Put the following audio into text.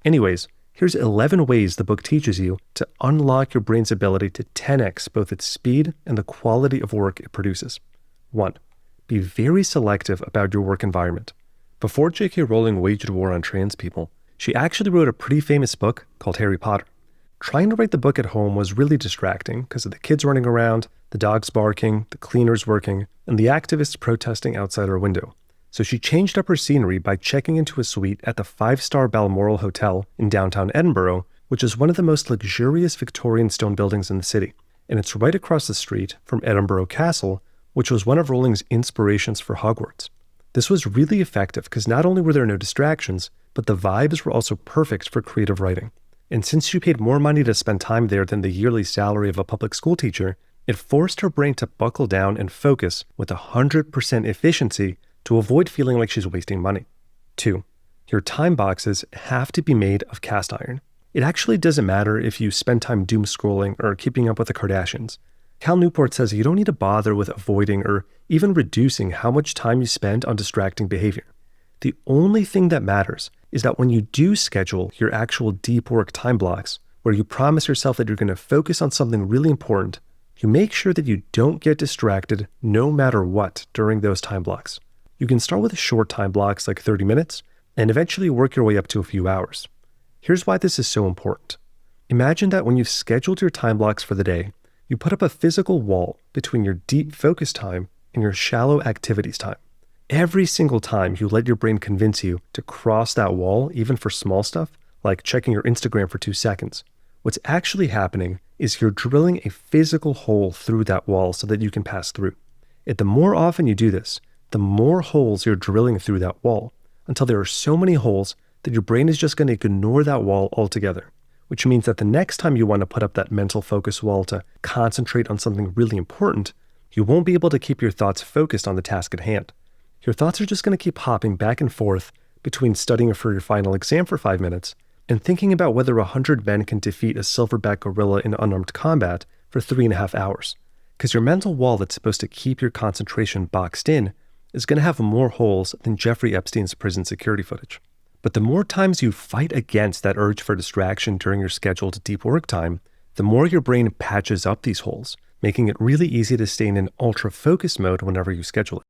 Anyways, here's 11 ways the book teaches you to unlock your brain's ability to 10x both its speed and the quality of work it produces. 1. Be very selective about your work environment. Before J.K. Rowling waged war on trans people, she actually wrote a pretty famous book called Harry Potter. Trying to write the book at home was really distracting because of the kids running around, the dogs barking, the cleaners working, and the activists protesting outside her window. So she changed up her scenery by checking into a suite at the 5-star Balmoral Hotel in downtown Edinburgh, which is one of the most luxurious Victorian stone buildings in the city. And it's right across the street from Edinburgh Castle, which was one of Rowling's inspirations for Hogwarts. This was really effective because not only were there no distractions, but the vibes were also perfect for creative writing. And since she paid more money to spend time there than the yearly salary of a public school teacher, it forced her brain to buckle down and focus with 100% efficiency to avoid feeling like she's wasting money. 2. Your time boxes have to be made of cast iron. It actually doesn't matter if you spend time doom scrolling or keeping up with the Kardashians. Cal Newport says you don't need to bother with avoiding or even reducing how much time you spend on distracting behavior. The only thing that matters is that when you do schedule your actual deep work time blocks, where you promise yourself that you're going to focus on something really important, you make sure that you don't get distracted no matter what during those time blocks. You can start with short time blocks like 30 minutes and eventually work your way up to a few hours. Here's why this is so important. Imagine that when you've scheduled your time blocks for the day, you put up a physical wall between your deep focus time and your shallow activities time. Every single time you let your brain convince you to cross that wall, even for small stuff, like checking your Instagram for 2 seconds, what's actually happening is you're drilling a physical hole through that wall so that you can pass through. And the more often you do this, the more holes you're drilling through that wall, until there are so many holes that your brain is just going to ignore that wall altogether, which means that the next time you want to put up that mental focus wall to concentrate on something really important, you won't be able to keep your thoughts focused on the task at hand. Your thoughts are just going to keep hopping back and forth between studying for your final exam for 5 minutes and thinking about whether 100 men can defeat a silverback gorilla in unarmed combat for 3.5 hours. Because your mental wall that's supposed to keep your concentration boxed in is going to have more holes than Jeffrey Epstein's prison security footage. But the more times you fight against that urge for distraction during your scheduled deep work time, the more your brain patches up these holes, making it really easy to stay in an ultra-focus mode whenever you schedule it.